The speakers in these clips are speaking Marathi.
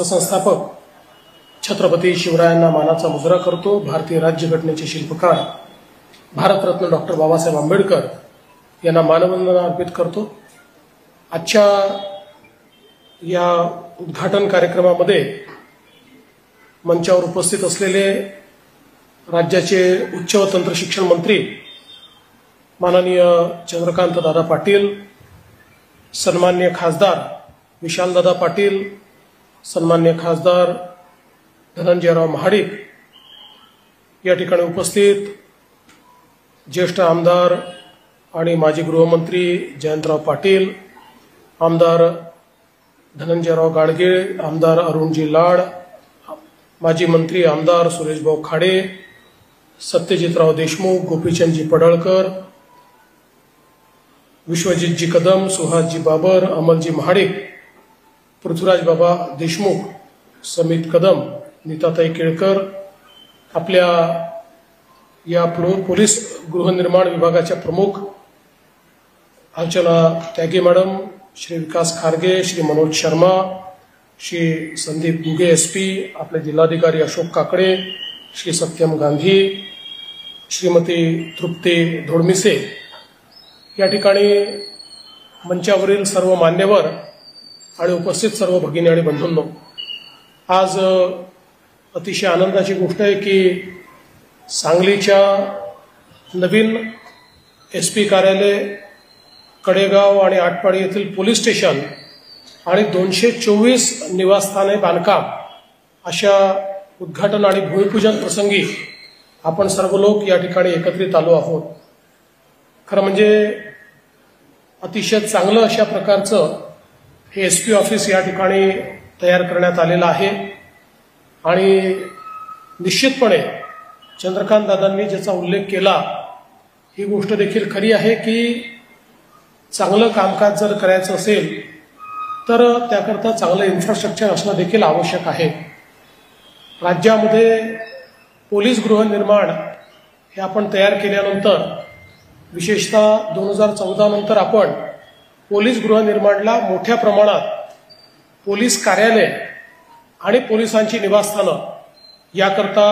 राष्ट्रसंस्थापक छत्रपती शिवरायांना मानाचा मुजरा करतो। भारतीय राज्यघटनेचे शिल्पकार भारतरत्न डॉक्टर बाबासाहेब आंबेडकर यांना मानवंदना अर्पित करतो। आजच्या या उद्घाटन कार्यक्रमामध्ये मंचावर उपस्थित असलेले राज्याचे उच्च व तंत्र शिक्षण मंत्री माननीय चंद्रकांत दादा पाटील, सन्माननीय खासदार विशालदादा पाटील, सन्माननीय खासदार धनंजयराव महाडिक, या ठिकाणी उपस्थित ज्येष्ठ आमदार आणि माजी गृहमंत्री जयंतराव पाटील, आमदार धनंजयराव गाडगे, आमदार अरुणजी लाड, माजी मंत्री आमदार सुरेशभाऊ खाडे, सत्यजितराव देशमुख, गोपीचंदजी पडळकर, विश्वजितजी कदम, सुहासजी बाबर, अमलजी महाडिक, पृथ्वीराज बाबा देशमुख, समित कदम, नीताताई केळकर, आपल्या या पोलीस गृहनिर्माण विभागाच्या प्रमुख अर्चना त्यागी मॅडम, श्री विकास खारगे, श्री मनोज शर्मा, श्री संदीप गुगे एसपी, आपले जिल्हाधिकारी अशोक काकडे, श्री सत्यम गांधी, श्रीमती तृप्ती धोडमिसे, या ठिकाणी मंचावरील सर्व मान्यवर आणि उपस्थित सर्व भगिनी आणि बंधूंनो, आज अतिशय आनंदाची गोष्ट आहे की सांगलीच्या नवीन एसपी कार्यालय, कडेगाव आणि आटपाडी येथील पोलीस स्टेशन आणि 224 निवासस्थाने बांधकाम अशा उद्घाटन आणि भूमिपूजन प्रसंगी आपण सर्व लोक या ठिकाणी एकत्रित आलो आहोत। खरं म्हणजे अतिशय चांगलं अशा प्रकारचं हे एसपी ऑफिस या ठिकाणी तयार करण्यात आलेलं आहे आणि निश्चितपणे चंद्रकांत दादांनी ज्याचा उल्लेख केला ही गोष्ट देखील खरी आहे की चांगलं कामकाज जर करायचं असेल तर त्याकरता चांगलं इन्फ्रास्ट्रक्चर असणं देखील आवश्यक आहे। राज्यामध्ये पोलीस गृहनिर्माण हे आपण तयार केल्यानंतर विशेषतः 2014 नंतर आपण पोलीस गृहनिर्माणला मोठ्या प्रमाणात पोलीस कार्यालय आणि पोलिसांची निवासस्थानं याकरता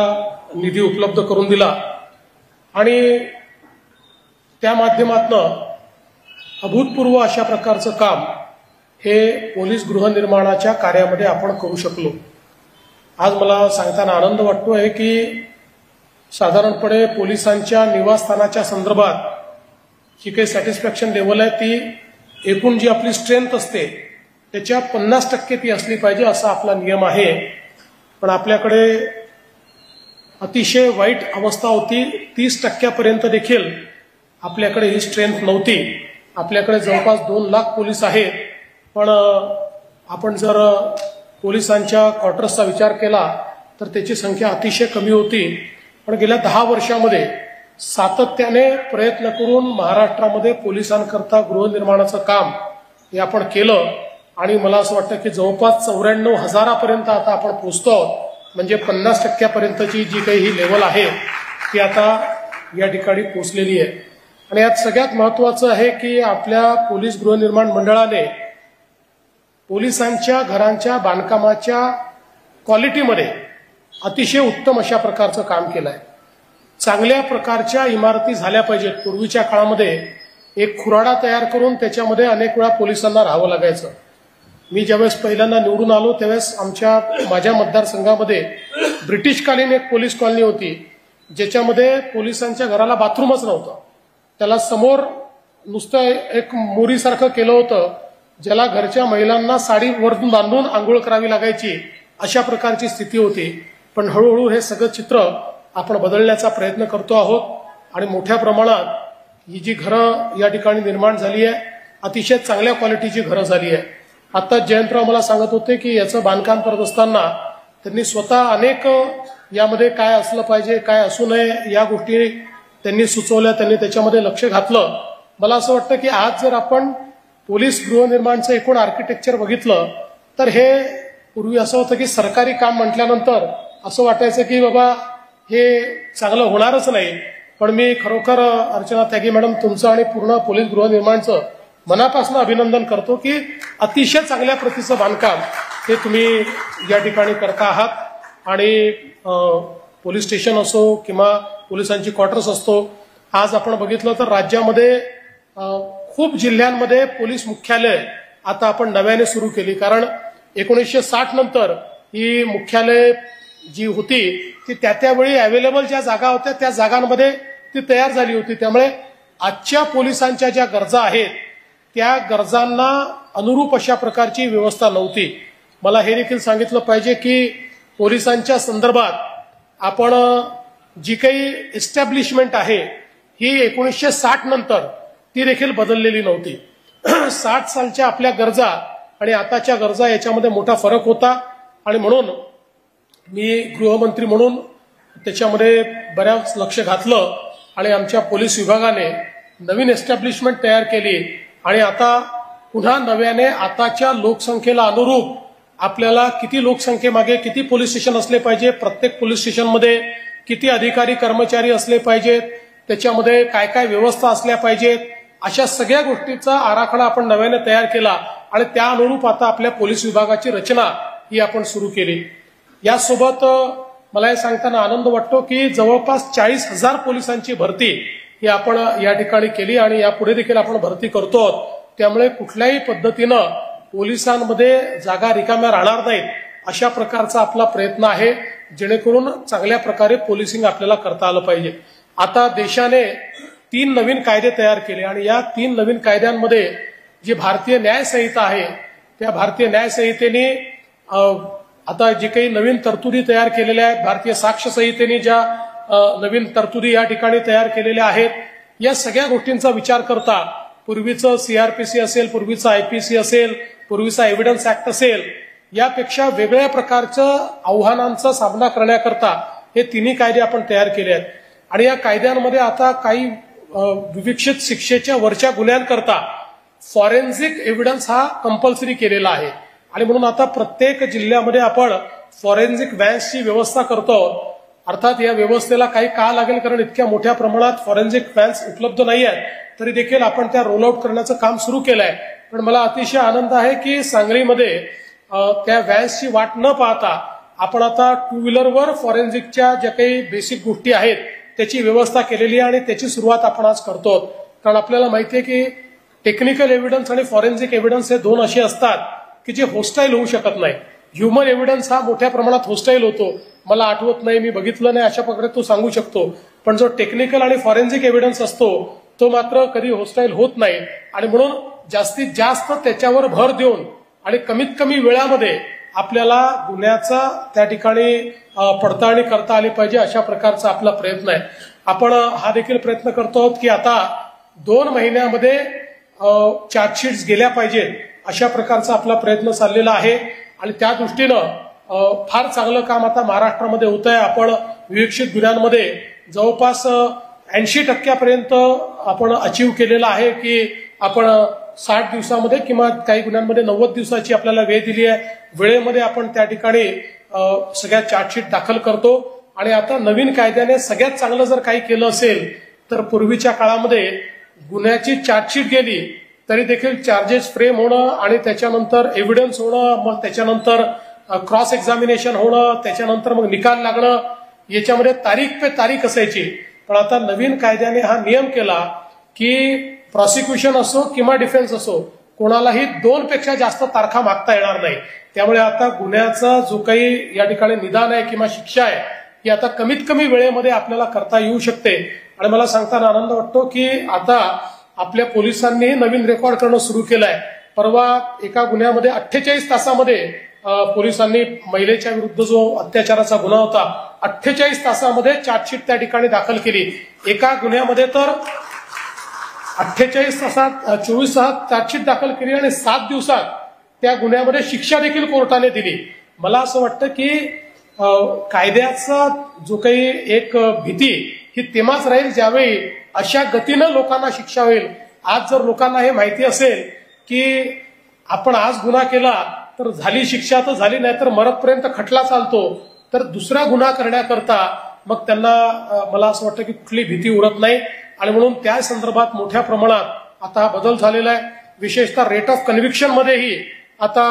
निधी उपलब्ध करून दिला आणि त्या माध्यमातून अभूतपूर्व अशा प्रकारचं काम हे पोलीस गृहनिर्माणाच्या कार्यामध्ये आपण करू शकलो। आज मला सांगताना आनंद वाटतोय की साधारणपणे पोलिसांच्या निवासस्थानाच्या संदर्भात जी काही सॅटिस्फॅक्शन लेवल आहे ती एकूण जी आपली स्ट्रेंथ असते त्याच्या 50% ती असली पाहिजे असा आपला नियम आहे। पण आपल्याकडे अतिशय वाईट अवस्था होती, 30% देखील आपल्याकडे ही स्ट्रेंथ नव्हती। आपल्याकडे जवळपास 2 लाख पोलीस आहेत, पण आपण जर पोलिसांच्या क्वार्टर्सचा विचार केला तर त्याची संख्या अतिशय कमी होती। पण गेल्या 10 वर्षामध्ये सातत्याने प्रयत्न करून महाराष्ट्रामध्ये पोलिसांकरता गृहनिर्माणाचं काम हे आपण केलं आणि मला असं वाटतं की जवळपास 94,000 आता आपण पोहोचतो आहोत। म्हणजे 50% जी काही ही लेवल आहे ती आता या ठिकाणी पोहोचलेली आहे। आणि यात सगळ्यात महत्वाचं आहे की आपल्या पोलीस गृहनिर्माण मंडळाने पोलिसांच्या घरांच्या बांधकामाच्या क्वालिटीमध्ये अतिशय उत्तम अशा प्रकारचं काम केलं आहे। चांगल्या प्रकारच्या इमारती झाल्या पाहिजेत। पूर्वीच्या काळामध्ये एक खुराडा तयार करून त्याच्यामध्ये अनेक वेळा पोलिसांना राहावं लागायचं। मी ज्यावेळेस पहिल्यांदा निवडून आलो त्यावेळेस माझ्या मतदारसंघामध्ये ब्रिटिशकालीन एक पोलीस कॉलनी होती ज्याच्यामध्ये पोलिसांच्या घराला बाथरूमच नव्हतं। त्याला समोर नुसतं एक मोरीसारखं केलं होतं ज्याला घरच्या महिलांना साडी वरून बांधून आंघोळ करावी लागायची, अशा प्रकारची स्थिती होती। पण हळूहळू हे सगळं चित्र आपण बदलण्याचा प्रयत्न करतो आहोत आणि मोठ्या प्रमाणात ही जी घरं या ठिकाणी निर्माण झाली आहे अतिशय चांगल्या क्वालिटीची घरं झाली आहे। आता जयंतराव मला सांगत होते की याचं बांधकाम करत असताना त्यांनी स्वतः अनेक यामध्ये काय असलं पाहिजे काय असू नये या गोष्टी त्यांनी सुचवल्या, त्यांनी त्याच्यामध्ये लक्ष घातलं। मला असं वाटतं की आज जर आपण पोलीस गृहनिर्माणचं एकूण आर्किटेक्चर बघितलं तर हे पूर्वी असं होतं की सरकारी काम म्हटल्यानंतर असं वाटायचं की बाबा हे चांगलं होणारच नाही। पण मी खरोखर अर्चना त्यागी मॅडम तुमचं आणि पूर्ण पोलीस गृहनिर्माणचं मनापासून अभिनंदन करतो की अतिशय चांगल्या प्रतीचं बांधकाम ते तुम्ही या ठिकाणी करता आहात आणि पोलीस स्टेशन असो किंवा पोलिसांची क्वार्टर्स असतो, आज आपण बघितलं तर राज्यामध्ये खूप जिल्ह्यांमध्ये पोलीस मुख्यालय आता आपण नव्याने सुरू केली, कारण 1960 नंतर ही मुख्यालय जी होती ती त्यावेळी अवेलेबल ज्या जागा होत्या त्या जागांमध्ये ती तयार झाली होती. त्यामुळे आजच्या पोलिसांच्या ज्या गरजा आहेत त्या गरजांना अनुरूप अशा प्रकारची व्यवस्था नव्हती. मला हे देखील सांगितलं पाहिजे की पोलिसांच्या संदर्भात आपण जी काही एस्टॅब्लिशमेंट आहे ही 1960 नंतर ती देखील बदललेली नव्हती. 60 सालच्या आपल्या गरजा आणि आताच्या गरजा याच्यामध्ये मोठा फरक होता आणि म्हणून मी गृहमंत्री म्हणून त्याच्यामध्ये बऱ्याच लक्ष घातलं आणि आमच्या पोलीस विभागाने नवीन एस्टॅब्लिशमेंट तयार केली आणि आता पुन्हा नव्याने आताच्या लोकसंख्येला अनुरूप आपल्याला किती लोकसंख्येमागे किती पोलीस स्टेशन असले पाहिजे, प्रत्येक पोलीस स्टेशनमध्ये किती अधिकारी कर्मचारी असले पाहिजेत, त्याच्यामध्ये काय काय व्यवस्था असल्या पाहिजेत, अशा सगळ्या गोष्टीचा आराखडा आपण नव्याने तयार केला आणि त्या अनुरूप आता आपल्या पोलीस विभागाची रचना ही आपण सुरू केली. यासोबत मला हे सांगताना आनंद वाटतो की जवळपास 40,000 पोलिसांची भरती ही आपण या ठिकाणी केली आणि यापुढे देखील आपण भरती करतो. त्यामुळे कुठल्याही पद्धतीनं पोलिसांमध्ये जागा रिकाम्या राहणार नाहीत अशा प्रकारचा आपला प्रयत्न आहे, जेणेकरून चांगल्या प्रकारे पोलिसिंग आपल्याला करता आलं पाहिजे. आता देशाने 3 नवीन कायदे तयार केले आणि या 3 नवीन कायद्यांमध्ये जी भारतीय न्याय संहिता आहे त्या भारतीय न्याय संहितेने आता जे काही नवीन तरतुदी तयार केलेल्या आहेत, भारतीय साक्ष संहितेने ज्या नवीन तरतुदी या ठिकाणी तयार केलेल्या आहेत, या सगळ्या गोष्टींचा विचार करता पूर्वीचं सीआरपीसी असेल, पूर्वीचं आयपीसी असेल, पूर्वीचा एव्हिडन्स ऍक्ट असेल, यापेक्षा वेगळ्या प्रकारचं आव्हानांचा सामना करण्याकरता हे 3 कायदे आपण तयार केले आहेत. आणि या कायद्यांमध्ये आता काही विवक्षित शिक्षेच्या वरच्या गुन्ह्यांकरता फॉरेन्सिक एव्हिडन्स हा कंपल्सरी केलेला आहे आणि म्हणून आता प्रत्येक जिल्ह्यामध्ये आपण फॉरेन्सिक व्हॅन्सची व्यवस्था करतो. अर्थात या व्यवस्थेला काही काळ लागेल, कारण इतक्या मोठ्या प्रमाणात फॉरेन्सिक व्हॅन्स उपलब्ध नाही आहेत, तरी देखील आपण त्या रोल आउट करण्याचं काम सुरू केलं आहे. पण मला अतिशय आनंद आहे की सांगलीमध्ये त्या व्हॅन्सची वाट न पाहता आपण आता 2 व्हीलरवर फॉरेन्सिकच्या ज्या काही बेसिक गोष्टी आहेत त्याची व्यवस्था केलेली आहे आणि त्याची सुरुवात आपण आज करतो. कारण आपल्याला माहिती आहे की टेक्निकल एव्हिडन्स आणि फॉरेन्सिक एव्हिडन्स हे 2 असे असतात की जे होस्टाईल होऊ शकत नाही. ह्युमन एव्हिडन्स हा मोठ्या प्रमाणात होस्टाईल होतो, मला आठवत नाही, मी बघितलं नाही, अशा प्रकारे तो सांगू शकतो. पण जो टेक्निकल आणि फॉरेन्सिक एव्हिडन्स असतो तो मात्र कधी होस्टाईल होत नाही आणि म्हणून जास्तीत जास्त त्याच्यावर भर देऊन आणि कमीत कमी वेळामध्ये आपल्याला गुन्ह्याचा त्या ठिकाणी पडताळणी करता आली पाहिजे, अशा प्रकारचा आपला प्रयत्न आहे. आपण हा देखील प्रयत्न करतो की आता 2 महिन्यामध्ये चार्जशीट्स गेल्या पाहिजेत अशा प्रकारचा आपला प्रयत्न चाललेला आहे आणि त्या दृष्टीनं फार चांगलं काम आता महाराष्ट्रामध्ये होत आहे. आपण विवेक्षित गुन्ह्यांमध्ये जवळपास 80% आपण अचीव्ह केलेला आहे की आपण 60 दिवसामध्ये किंवा काही गुन्ह्यांमध्ये 90 दिवसाची आपल्याला वेळ दिली आहे. वेळेमध्ये आपण त्या ठिकाणी सगळ्या चार्जशीट दाखल करतो आणि आता नवीन कायद्याने सगळ्यात चांगलं जर काही केलं असेल तर पूर्वीच्या काळामध्ये गुन्ह्याची चार्जशीट गेली तरी देखील चार्जेस फ्रेम होणं आणि त्याच्यानंतर एव्हिडन्स होणं, मग त्याच्यानंतर क्रॉस एक्झामिनेशन होणं, त्याच्यानंतर मग निकाल लागणं, याच्यामध्ये तारीख पे तारीख असायची. पण आता नवीन कायद्याने हा नियम केला की प्रॉसिक्युशन असो किंवा डिफेन्स असो कोणालाही 2 पेक्षा जास्त तारखा मागता येणार नाही. त्यामुळे आता गुन्ह्याचा जो काही या ठिकाणी निदान आहे किंवा शिक्षा आहे ही आता कमीत कमी वेळेमध्ये आपल्याला करता येऊ शकते. आणि मला सांगताना आनंद वाटतो की आता आपल्या पोलिसांनी नवीन रेकॉर्ड करणं सुरू केलंय. परवा एका गुन्ह्यामध्ये 48 तासामध्ये पोलिसांनी महिलेच्या विरुद्ध जो अत्याचाराचा गुन्हा होता 48 तासामध्ये चार्जशीट त्या ठिकाणी दाखल केली. एका गुन्ह्यामध्ये तर 48 तासात 24 तासात चार्जशीट दाखल केली आणि 7 दिवसात त्या गुन्ह्यामध्ये शिक्षा देखील कोर्टाने दिली. मला असं वाटतं की कायद्याचा जो काही एक भीती ही तेव्हाच राहील ज्यावेळी अशा गतीनं लोकांना शिक्षा होईल. आज जर लोकांना हे माहिती असेल की आपण आज गुन्हा केला तर झाली शिक्षा तर झाली, नाही तर मरतपर्यंत खटला चालतो, तर दुसरा गुन्हा करण्याकरता मग त्यांना मला असं वाटतं की कुठली भीती उरत नाही. आणि म्हणून त्या संदर्भात मोठ्या प्रमाणात आता बदल झालेला आहे. विशेषतः रेट ऑफ कन्व्हिक्शन मध्येही आता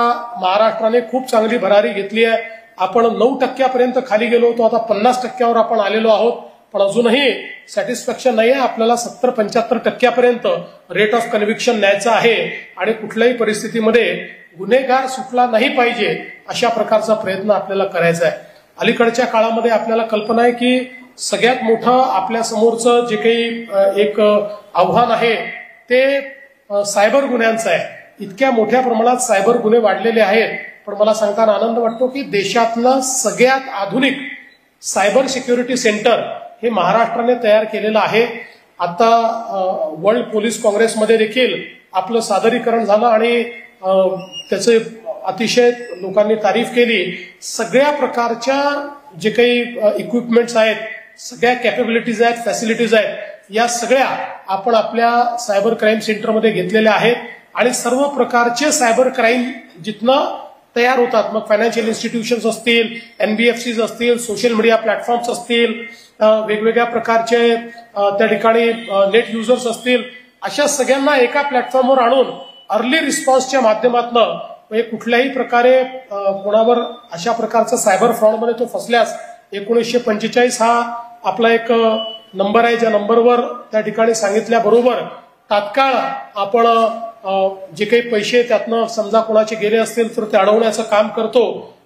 महाराष्ट्राने खूप चांगली भरारी घेतली आहे. आपण 9% खाली गेलो होतो, आता 50% आपण आलेलो आहोत. पण अजूनही सॅटिस्फॅक्शन नाही आहे. आपल्याला 70-75% रेट ऑफ कन्व्हिक्शन न्यायचं आहे आणि कुठल्याही परिस्थितीमध्ये गुन्हेगार सुटला नाही पाहिजे अशा प्रकारचा प्रयत्न आपल्याला करायचा आहे. अलीकडच्या काळामध्ये आपल्याला कल्पना आहे की सगळ्यात मोठं आपल्या समोरचं जे काही एक आव्हान आहे ते सायबर गुन्ह्यांचं आहे. इतक्या मोठ्या प्रमाणात सायबर गुन्हे वाढलेले आहेत. पण मला सांगताना आनंद वाटतो की देशातलं सगळ्यात आधुनिक सायबर सिक्युरिटी सेंटर हे महाराष्ट्राने तयार केलेलं आहे. आता वर्ल्ड पोलीस काँग्रेसमध्ये देखील आपलं सादरीकरण झालं आणि त्याचे अतिशय लोकांनी तारीफ केली. सगळ्या प्रकारच्या जे काही इक्विपमेंट्स आहेत, सगळ्या कॅपेबिलिटीज आहेत, फॅसिलिटीज आहेत, या सगळ्या आपण आपल्या सायबर क्राईम सेंटरमध्ये घेतलेल्या आहेत. आणि सर्व प्रकारचे सायबर क्राईम जिथनं तयार होतात, मग फायनान्शियल इन्स्टिट्यूशन्स असतील, NBFCs असतील, सोशल मीडिया प्लॅटफॉर्म्स असतील, वेगवेगळ्या प्रकारचे त्या ठिकाणी नेट युजर्स असतील, अशा सगळ्यांना एका प्लॅटफॉर्मवर आणून अर्ली रिस्पॉन्सच्या माध्यमातून म्हणजे कुठल्याही प्रकारे कोणावर अशा प्रकारचा सायबर फ्रॉडमध्ये तो फसल्यास 1945 हा आपला एक नंबर आहे, ज्या नंबरवर त्या ठिकाणी सांगितल्याबरोबर तात्काळ आपण जे काही पैसे त्यातनं समजा कोणाचे गेले असतील तर ते अडवण्याचं काम करतो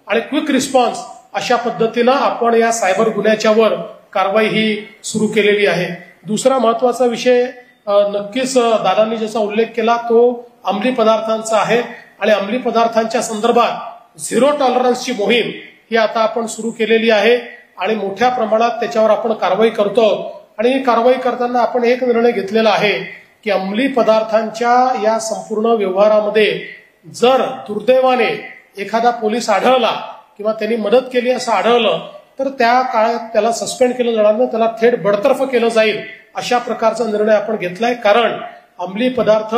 आणि क्विक रिस्पॉन्स अशा पद्धतीनं आपण या सायबर गुन्ह्याच्यावर कारवाई ही सुरू केलेली आहे. दुसरा महत्वाचा विषय नक्कीच दादांनी ज्याचा उल्लेख केला तो अंमली पदार्थांचा आहे आणि अंमली पदार्थांच्या संदर्भात झिरो टॉलरन्सची मोहीम ही आता आपण सुरू केलेली आहे आणि मोठ्या प्रमाणात त्याच्यावर आपण कारवाई करतो. आणि ही कारवाई करताना आपण एक निर्णय घेतलेला आहे की अंमली पदार्थांच्या या संपूर्ण व्यवहारामध्ये जर दुर्दैवाने एखादा पोलीस आढळला किंवा त्यांनी मदत केली असं आढळलं तर त्या काळात त्याला सस्पेंड केलं जाणार नाही, त्याला थेट बडतर्फ केलं जाईल अशा प्रकारचा निर्णय आपण घेतलाय. कारण अंमली पदार्थ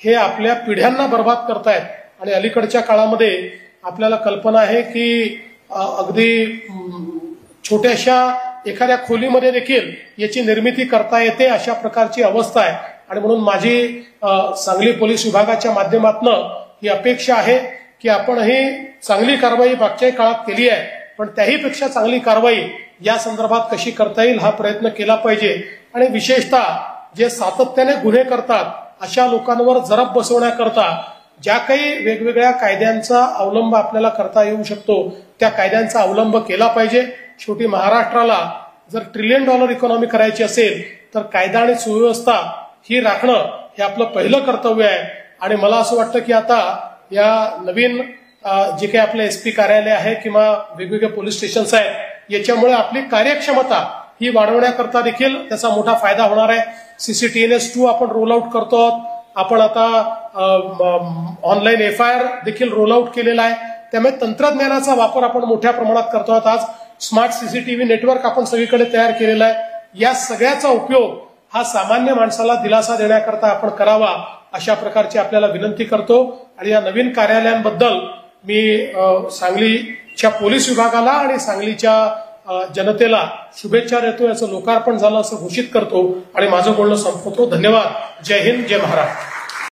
हे आपल्या पिढ्यांना बर्बाद करतायत आणि अलीकडच्या काळामध्ये आपल्याला कल्पना आहे की अगदी छोट्याशा एखाद्या खोलीमध्ये देखील याची निर्मिती करता येते अशा प्रकारची अवस्था आहे. आणि म्हणून माझी सांगली पोलीस विभागाच्या माध्यमातून ही अपेक्षा आहे की आपण ही चांगली कारवाई मागच्या काळात केली आहे, पण त्याहीपेक्षा चांगली कारवाई या संदर्भात कशी करता येईल हा प्रयत्न केला पाहिजे. आणि विशेषतः जे सातत्याने गुन्हे करतात अशा लोकांवर जरब बसवण्याकरता ज्या काही वेगवेगळ्या कायद्यांचा अवलंब आपल्याला करता येऊ शकतो त्या कायद्यांचा अवलंब केला पाहिजे. शेवटी महाराष्ट्राला जर $1 ट्रिलियन इकॉनॉमी करायची असेल तर कायदा आणि सुव्यवस्था ही राखणं हे आपलं पहिलं कर्तव्य आहे. आणि मला असं वाटतं की आता या नवीन जे काही आपलं SP कार्यालय आहे किंवा वेगवेगळे पोलीस स्टेशन्स आहेत याच्यामुळे आपली कार्यक्षमता ही वाढवण्याकरता देखील त्याचा मोठा फायदा होणार आहे. CCTNS2 आपण रोल आउट करतो. आपण आता ऑनलाईन FIR देखील रोल आउट केलेला आहे. त्यामुळे तंत्रज्ञानाचा वापर आपण मोठ्या प्रमाणात करतो आहोत. आज स्मार्ट CCTV नेटवर्क आपण सगळीकडे तयार केलेला आहे. या सगळ्याचा उपयोग हा सामान्य माणसाला दिलासा देण्याकरता आपण करावा अशा प्रकारची आपल्याला विनंती करतो. आणि या नवीन कार्यालयांबद्दल मी सांगलीच्या पोलीस विभागाला आणि सांगलीच्या जनतेला शुभेच्छा देतो. याचं लोकार्पण झालं असं घोषित करतो आणि माझं बोलणं संपवतो. धन्यवाद. जय हिंद, जय महाराष्ट्र.